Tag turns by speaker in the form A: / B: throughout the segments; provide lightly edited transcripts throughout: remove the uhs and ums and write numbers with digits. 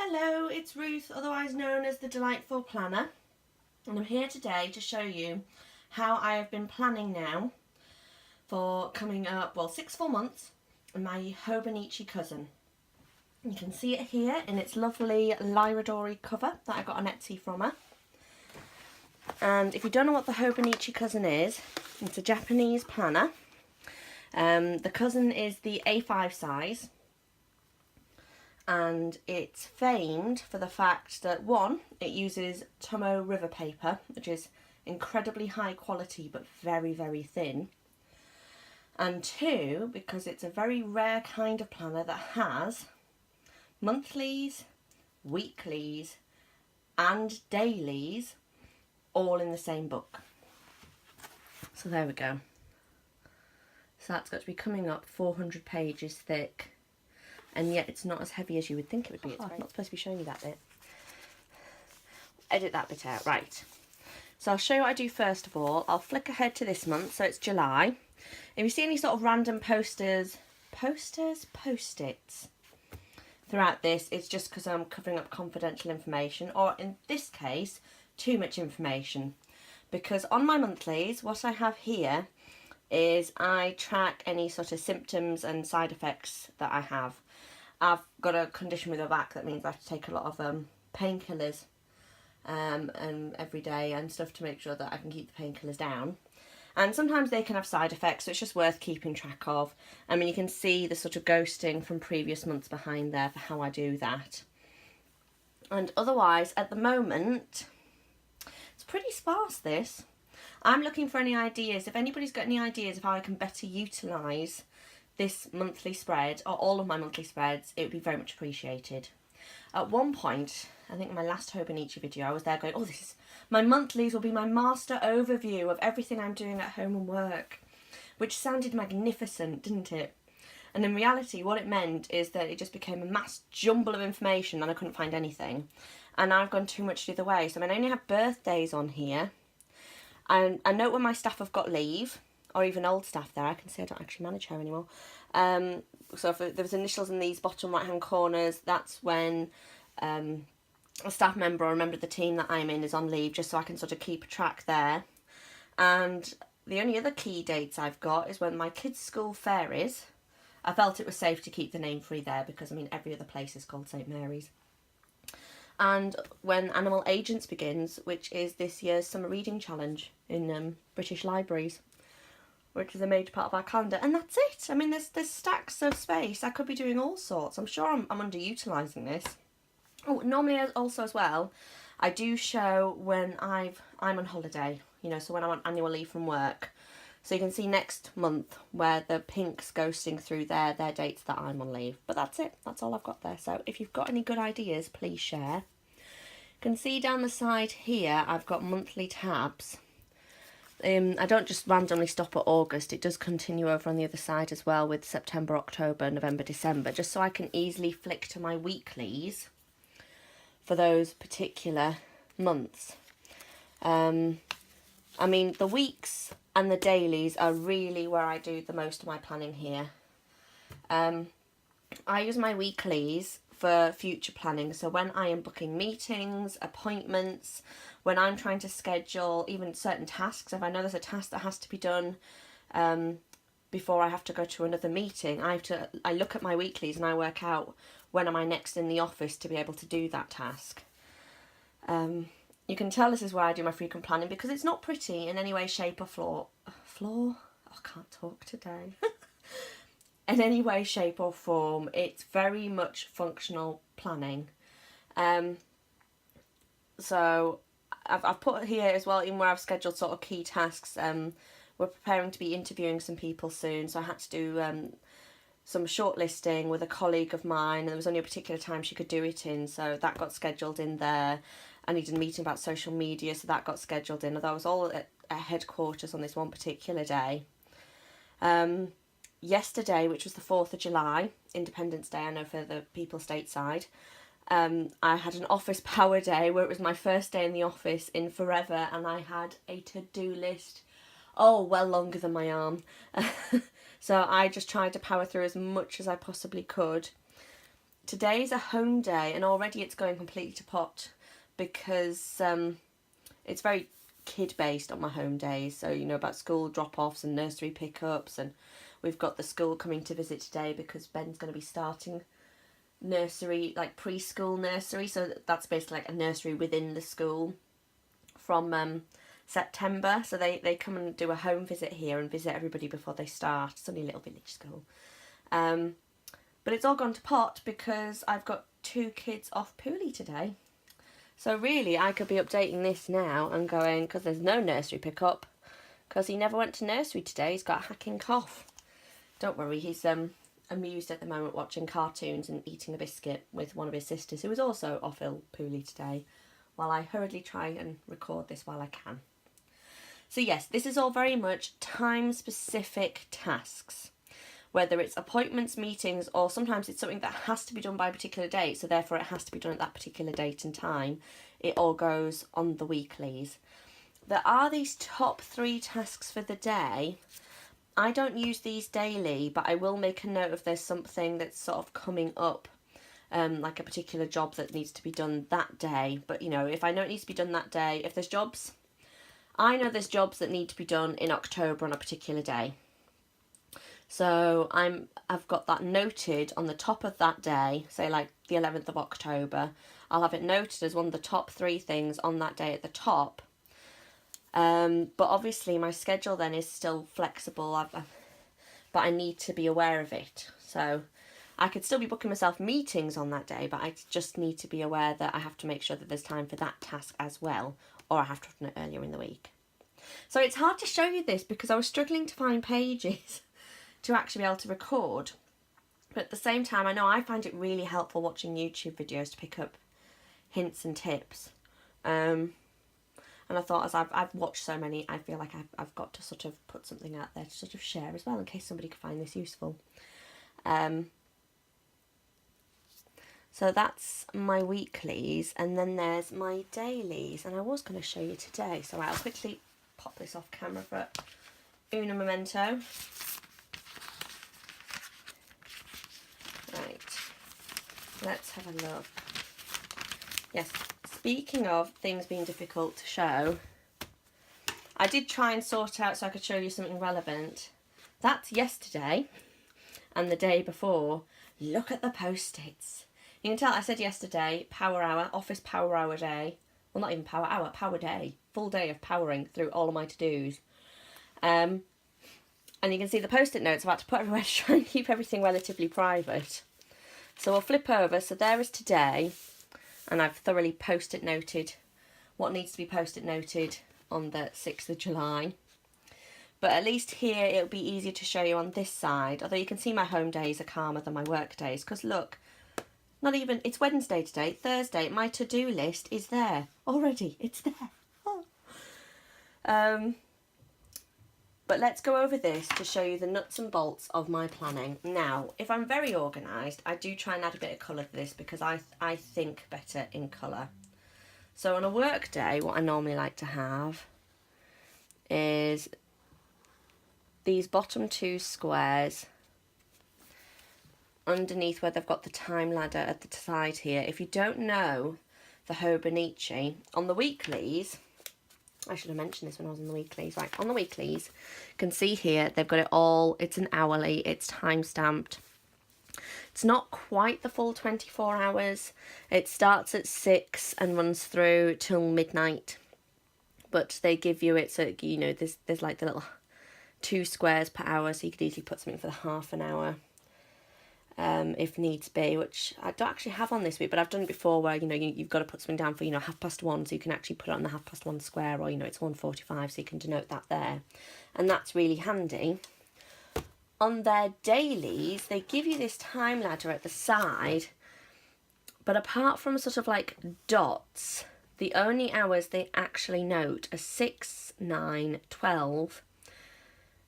A: Hello, it's Ruth, otherwise known as the Delightful Planner, and I'm here today to show you how I have been planning now for coming up, 6 full months, my Hobonichi Cousin. You can see it here in its lovely Lyra cover that I got on Etsy from her. And if you don't know what the Hobonichi Cousin is, it's a Japanese planner. The Cousin is the A5 size. And it's famed for the fact that, one, it uses Tomo River paper, which is incredibly high quality but very, very thin. And two, because it's a very rare kind of planner that has monthlies, weeklies and dailies all in the same book. So there we go. So that's got to be coming up 400 pages thick. And yet it's not as heavy as you would think it would be. I'm not supposed to be showing you that bit. Edit that bit out. Right. So I'll show you what I do first of all. I'll flick ahead to this month, so it's July. If you see any sort of random post-its throughout this, it's just because I'm covering up confidential information, or in this case, too much information. Because on my monthlies, what I have here is I track any sort of symptoms and side effects that I have. I've got a condition with my back that means I have to take a lot of painkillers and every day and stuff to make sure that I can keep the painkillers down. And sometimes they can have side effects, so it's just worth keeping track of. I mean, you can see the sort of ghosting from previous months behind there for how I do that. And otherwise, at the moment, it's pretty sparse, this. I'm looking for any ideas. If anybody's got any ideas of how I can better utilise this monthly spread, or all of my monthly spreads, it would be very much appreciated. At one point, I think in my last Hobonichi video, I was there going, my monthlies will be my master overview of everything I'm doing at home and work, which sounded magnificent, didn't it? And in reality, what it meant is that it just became a mass jumble of information and I couldn't find anything. And I've gone too much the other way. So I only have birthdays on here. I note when my staff have got leave, or even old staff there. I can see I don't actually manage her anymore. So if there was initials in these bottom right hand corners, that's when a staff member or a member of the team that I'm in is on leave, just so I can sort of keep a track there. And the only other key dates I've got is when my kids' school fair is. I felt it was safe to keep the name free there because, every other place is called St Mary's. And when Animal Agents begins, which is this year's Summer Reading Challenge in British libraries, which is a major part of our calendar. And that's it. There's stacks of space. I could be doing all sorts. I'm sure I'm underutilising this. Oh, normally also as well, I do show when I'm on holiday, so when I'm on annual leave from work. So you can see next month where the pink's ghosting through their dates that I'm on leave. But that's it. That's all I've got there. So if you've got any good ideas, please share. You can see down the side here, I've got monthly tabs. I don't just randomly stop at August. It does continue over on the other side as well with September, October, November, December, just so I can easily flick to my weeklies for those particular months. The weeks and the dailies are really where I do the most of my planning here. I use my weeklies for future planning. So when I am booking meetings, appointments, when I'm trying to schedule even certain tasks, if I know there's a task that has to be done before I have to go to another meeting, I look at my weeklies and I work out when am I next in the office to be able to do that task. You can tell this is where I do my frequent planning because it's not pretty in any way, shape or form. I can't talk today. In any way, shape or form, it's very much functional planning. So I've put here as well, even where I've scheduled sort of key tasks. We're preparing to be interviewing some people soon, so I had to do some shortlisting with a colleague of mine, and there was only a particular time she could do it in, so that got scheduled in there. I needed a meeting about social media, so that got scheduled in, although I was all at headquarters on this one particular day. Yesterday, which was the 4th of July, Independence Day, I know for the people stateside, I had an office power day where it was my first day in the office in forever, and I had a to-do list, well longer than my arm. So I just tried to power through as much as I possibly could. today's a home day and already it's going completely to pot because it's very kid based on my home days. So, you know, about school drop-offs and nursery pickups, and we've got the school coming to visit today because Ben's going to be starting nursery, like preschool nursery. So that's basically like a nursery within the school from September. So they come and do a home visit here and visit everybody before they start. It's only a little village school. But it's all gone to pot because I've got 2 kids off Pooley today. So really, I could be updating this now and going, because there's no nursery pickup, because he never went to nursery today. He's got a hacking cough. Don't worry, he's amused at the moment watching cartoons and eating a biscuit with one of his sisters, who is also off ill Pooley today, while I hurriedly try and record this while I can. So yes, this is all very much time-specific tasks. Whether it's appointments, meetings, or sometimes it's something that has to be done by a particular date, so therefore it has to be done at that particular date and time. It all goes on the weeklies. There are these top 3 tasks for the day. I don't use these daily, but I will make a note if there's something that's sort of coming up, like a particular job that needs to be done that day. But, you know, if I know it needs to be done that day, if there's jobs, I know there's jobs that need to be done in October on a particular day. So I've got that noted on the top of that day, say like the 11th of October. I'll have it noted as one of the top 3 things on that day at the top. But obviously my schedule then is still flexible, but I need to be aware of it. So I could still be booking myself meetings on that day, but I just need to be aware that I have to make sure that there's time for that task as well, or I have to have done it earlier in the week. So it's hard to show you this because I was struggling to find pages to actually be able to record. But at the same time, I know I find it really helpful watching YouTube videos to pick up hints and tips. And I thought, as I've watched so many, I feel like I've got to sort of put something out there to sort of share as well, in case somebody could find this useful. So that's my weeklies, and then there's my dailies, and I was going to show you today. So I'll quickly pop this off camera for una memento. Right, let's have a look. Yes, speaking of things being difficult to show, I did try and sort out so I could show you something relevant. That's yesterday and the day before. Look at the post-its. You can tell I said yesterday, power hour, office power hour day. Well, not even power hour, power day. Full day of powering through all of my to-dos. And you can see the post-it notes I've had to put everywhere to try and keep everything relatively private. So we'll flip over. So there is today. And I've thoroughly post-it noted what needs to be post-it noted on the 6th of July. But at least here it'll be easier to show you on this side. Although you can see my home days are calmer than my work days. Because look, not even, it's Wednesday today, Thursday, my to-do list is there already. It's there. Oh. But let's go over this to show you the nuts and bolts of my planning. Now, if I'm very organised, I do try and add a bit of colour to this because I think better in colour. So on a work day, what I normally like to have is these bottom 2 squares underneath where they've got the time ladder at the side here. If you don't know the Hobonichi, on the weeklies, I should have mentioned this when I was on the weeklies. Right, on the weeklies, you can see here, they've got it all, it's an hourly, it's time-stamped. It's not quite the full 24 hours. It starts at 6 and runs through till midnight. But they give you it so, you know, there's like the little 2 squares per hour, so you could easily put something for the half an hour. If needs be, which I don't actually have on this week, but I've done it before where, you know, you've got to put something down for, you know, 1:30, so you can actually put it on the 1:30 square, or, you know, it's 1:45, so you can denote that there. And that's really handy. On their dailies, they give you this time ladder at the side, but apart from sort of like dots, the only hours they actually note are 6, 9, 12,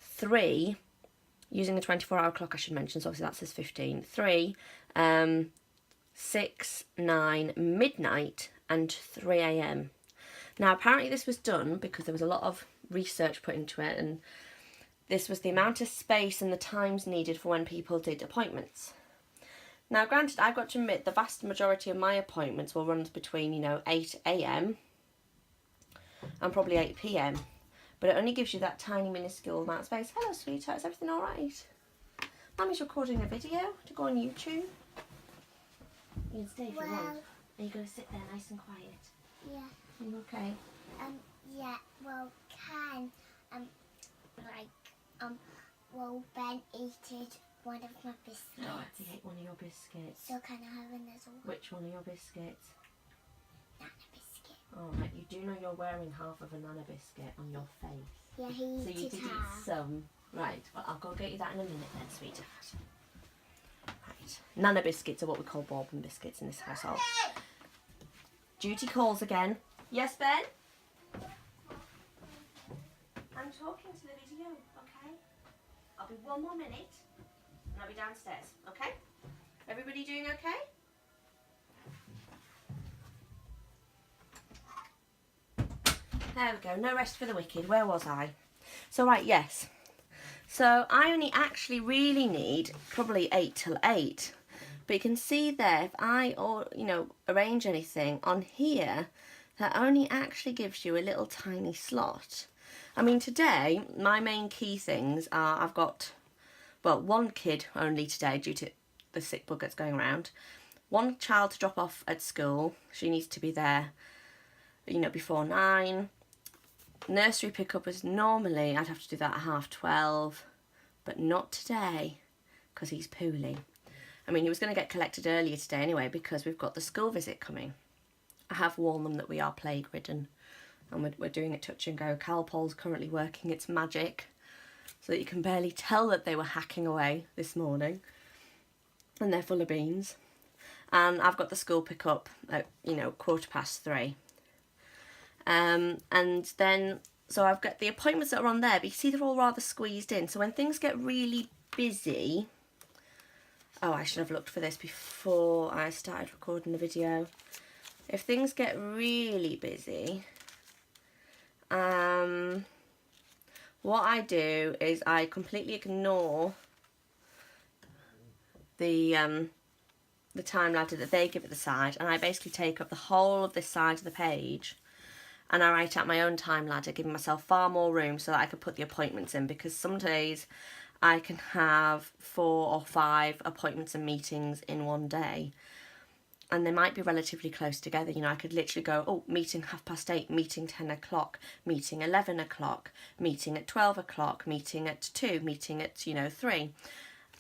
A: 3, using a 24-hour clock, I should mention, so obviously that says 15. 3, 6, 9, midnight, and 3 a.m. Now, apparently this was done because there was a lot of research put into it, and this was the amount of space and the times needed for when people did appointments. Now, granted, I've got to admit the vast majority of my appointments will run between, you know, 8 a.m. and probably 8 p.m. But it only gives you that tiny minuscule amount of space. Hello, sweetheart. Is everything all right? Mummy's recording a video to go on YouTube. You can stay if you want. Are you going to sit there nice and quiet?
B: Yeah.
A: Are you okay?
B: Yeah. Well, Ben ate one of my biscuits.
A: Oh, he ate one of your biscuits.
B: So can I have another one?
A: Which one of your biscuits?
B: Nana biscuit.
A: Alright, you do know you're wearing half of a Nana biscuit on your face.
B: Yeah, he
A: so you did eat some. Right, well, I'll go get you that in a minute then, sweetheart. Right, Nana biscuits are what we call bourbon biscuits in this household. Duty calls again. Yes, Ben? I'm talking to the video, okay? I'll be 1 more minute and I'll be downstairs, okay? Everybody doing okay? There we go, no rest for the wicked. Where was I? So, right, yes. So, I only actually really need probably 8 till 8. But you can see there, if I, arrange anything on here, that only actually gives you a little tiny slot. I mean, today, my main key things are, I've got, well, one kid only today due to the sick bug that's going around. One child to drop off at school. She needs to be there, before 9. Nursery pickup is normally, I'd have to do that at 12:30, but not today, because he's poorly. I mean, he was going to get collected earlier today anyway, because we've got the school visit coming. I have warned them that we are plague-ridden, and we're doing it touch and go. Calpol's currently working its magic, so that you can barely tell that they were hacking away this morning, and they're full of beans. And I've got the school pickup at, 3:15. And then, so I've got the appointments that are on there, but you see they're all rather squeezed in. So when things get really busy, oh, I should have looked for this before I started recording the video. If things get really busy, what I do is I completely ignore the time ladder that they give at the side, and I basically take up the whole of this side of the page, and I write out my own time ladder, giving myself far more room so that I could put the appointments in, because some days I can have 4 or 5 appointments and meetings in one day, and they might be relatively close together. I could literally go, oh, meeting 8:30, meeting 10 o'clock, meeting 11 o'clock, meeting at 12 o'clock, meeting at 2, meeting at, 3.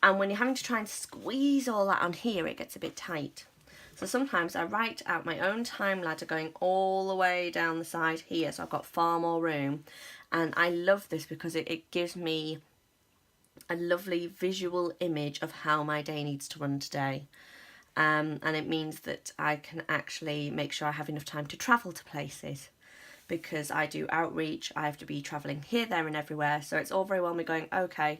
A: And when you're having to try and squeeze all that on here, it gets a bit tight. So sometimes I write out my own time ladder going all the way down the side here, so I've got far more room. And I love this because it gives me a lovely visual image of how my day needs to run today. And it means that I can actually make sure I have enough time to travel to places, because I do outreach. I have to be travelling here, there and everywhere. So it's all very well me going, okay,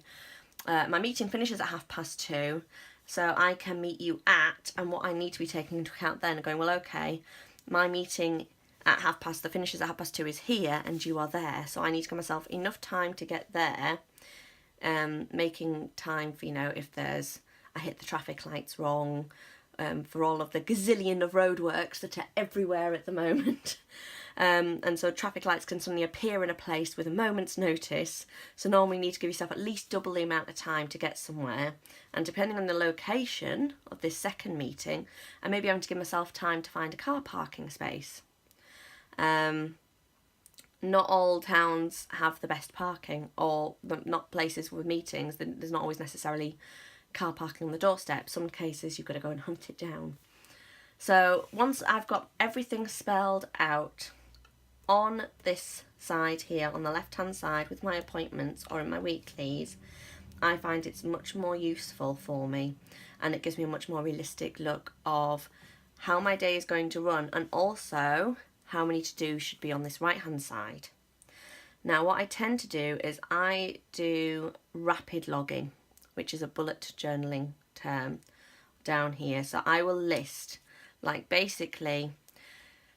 A: my meeting finishes at 2:30, so I can meet you at, and what I need to be taking into account then, going, well, okay, my meeting at 2:30 that finishes at 2:30 is here, and you are there, so I need to give myself enough time to get there, making time for, if I hit the traffic lights wrong, for all of the gazillion of roadworks that are everywhere at the moment. And so traffic lights can suddenly appear in a place with a moment's notice. So normally you need to give yourself at least double the amount of time to get somewhere. And depending on the location of this second meeting, I may be having to give myself time to find a car parking space. Not all towns have the best parking, or not places with meetings. There's not always necessarily car parking on the doorstep. Some cases you've got to go and hunt it down. So once I've got everything spelled out on this side here, on the left hand side with my appointments or in my weeklies, I find it's much more useful for me, and it gives me a much more realistic look of how my day is going to run, and also how many to-do should be on this right hand side. Now what I tend to do is I do rapid logging, which is a bullet journaling term down here. So I will list, like, basically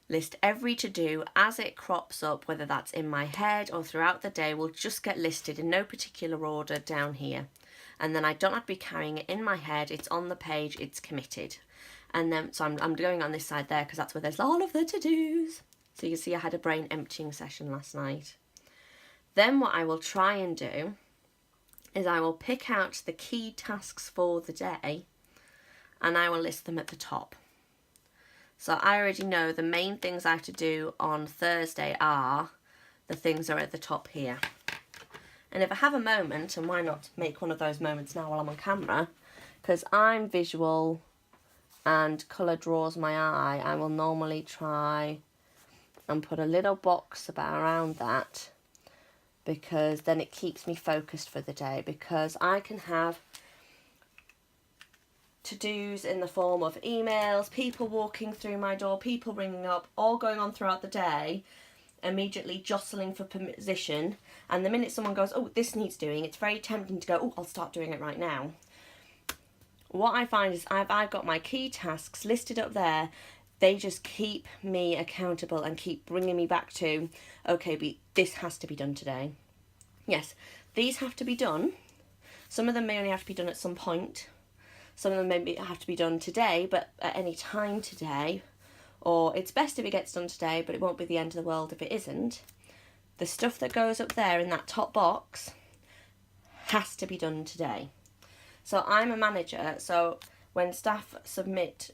A: list every to-do as it crops up, whether that's in my head or throughout the day, will just get listed in no particular order down here. And then I don't have to be carrying it in my head, it's on the page, it's committed. And then, so I'm going on this side there because that's where there's all of the to-dos. So you can see I had a brain emptying session last night. Then what I will try and do is I will pick out the key tasks for the day and I will list them at the top. So I already know the main things I have to do on Thursday are the things that are at the top here. And if I have a moment, and why not make one of those moments now while I'm on camera, because I'm visual and colour draws my eye, I will normally try and put a little box around that, because then it keeps me focused for the day, because I can have to-dos in the form of emails, people walking through my door, people ringing up, all going on throughout the day, immediately jostling for position, and the minute someone goes, oh, this needs doing, it's very tempting to go, oh, I'll start doing it right now. What I find is I've got my key tasks listed up there. They just keep me accountable and keep bringing me back to, okay, this has to be done today. Yes, these have to be done. Some of them may only have to be done at some point. Some of them maybe have to be done today, but at any time today. Or it's best if it gets done today, but it won't be the end of the world if it isn't. The stuff that goes up there in that top box has to be done today. So I'm a manager, so when staff submit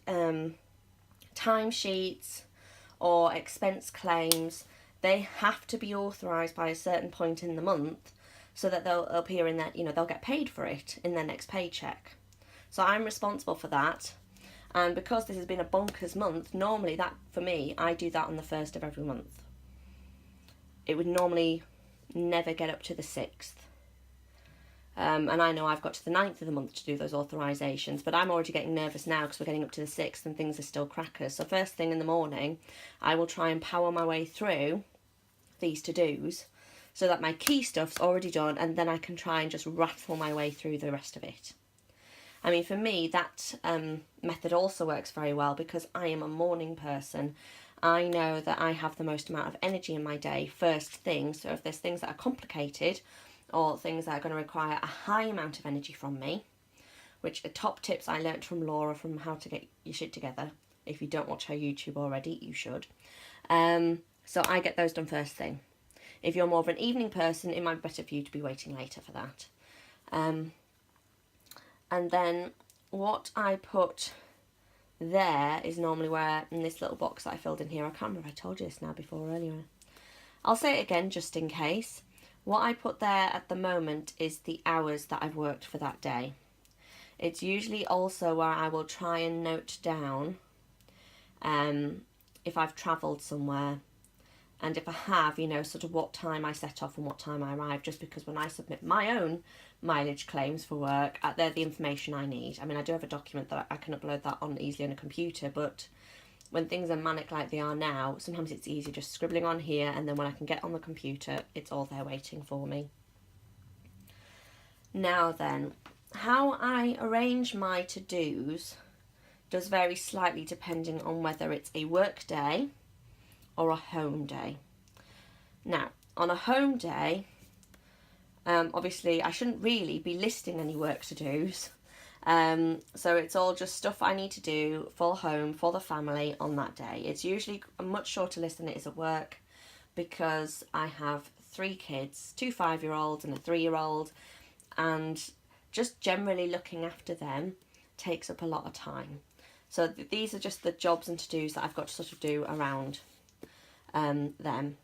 A: timesheets or expense claims, they have to be authorised by a certain point in the month so that they'll appear in that, they'll get paid for it in their next paycheck. So I'm responsible for that. And because this has been a bonkers month, normally that, for me, I do that on the 1st of every month. It would normally never get up to the 6th. And I know I've got to the 9th of the month to do those authorisations, but I'm already getting nervous now because we're getting up to the 6th and things are still crackers. So first thing in the morning, I will try and power my way through these to-dos so that my key stuff's already done, and then I can try and just rattle my way through the rest of it. I mean, for me, that method also works very well because I am a morning person. I know that I have the most amount of energy in my day first thing. So if there's things that are complicated or things that are going to require a high amount of energy from me, which are top tips I learnt from Laura from How to Get Your Shit Together. If you don't watch her YouTube already, you should. So I get those done first thing. If you're more of an evening person, it might be better for you to be waiting later for that. And then what I put there is normally where, in this little box that I filled in here, I can't remember if I told you this now before or earlier. I'll say it again just in case. What I put there at the moment is the hours that I've worked for that day. It's usually also where I will try and note down if I've travelled somewhere. And if I have, sort of what time I set off and what time I arrive, just because when I submit my own mileage claims for work, they're the information I need. I mean, I do have a document that I can upload that on easily on a computer, but when things are manic like they are now, sometimes it's easier just scribbling on here, and then when I can get on the computer, it's all there waiting for me. Now then, how I arrange my to-dos does vary slightly depending on whether it's a work day or a home day. Now, on a home day, obviously I shouldn't really be listing any work to-dos. So it's all just stuff I need to do for home, for the family on that day. It's usually a much shorter list than it is at work because I have 3 kids, 2 5-year-olds and a 3-year-old, and just generally looking after them takes up a lot of time. So these are just the jobs and to-dos that I've got to sort of do around them,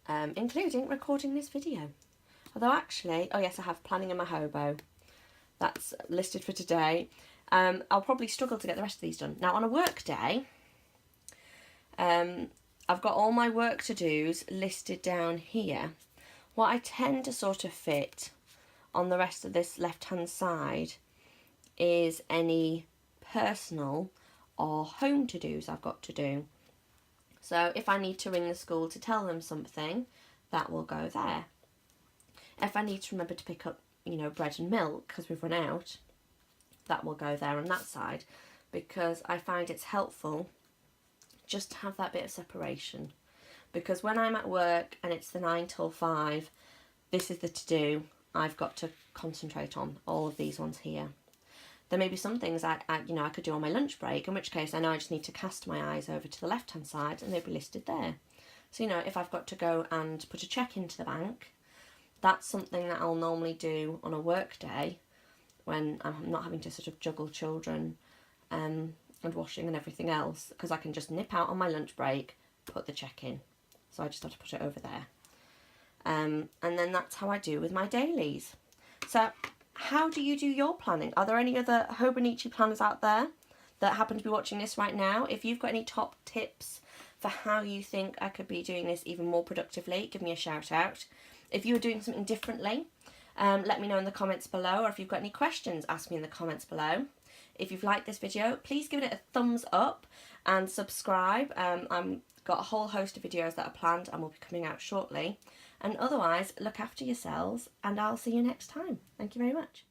A: including recording this video. Although actually, oh yes, I have planning in my hobo. That's listed for today. I'll probably struggle to get the rest of these done. Now on a work day, I've got all my work to-dos listed down here. What I tend to sort of fit on the rest of this left-hand side is any personal or home to-dos I've got to do. So if I need to ring the school to tell them something, that will go there. If I need to remember to pick up, bread and milk because we've run out, that will go there on that side, because I find it's helpful just to have that bit of separation. Because when I'm at work and it's the 9 till 5, this is the to-do I've got to concentrate on, all of these ones here. There may be some things I could do on my lunch break, in which case I know I just need to cast my eyes over to the left-hand side and they'll be listed there. So, if I've got to go and put a cheque into the bank, that's something that I'll normally do on a work day when I'm not having to sort of juggle children and washing and everything else, because I can just nip out on my lunch break, put the cheque in. So I just have to put it over there. And then that's how I do with my dailies. So how do you do your planning? Are there any other Hobonichi planners out there that happen to be watching this right now? If you've got any top tips for how you think I could be doing this even more productively, give me a shout out. If you were doing something differently, let me know in the comments below, or if you've got any questions, ask me in the comments below. If you've liked this video, please give it a thumbs up and subscribe. I've got a whole host of videos that are planned and will be coming out shortly. And otherwise, look after yourselves and I'll see you next time. Thank you very much.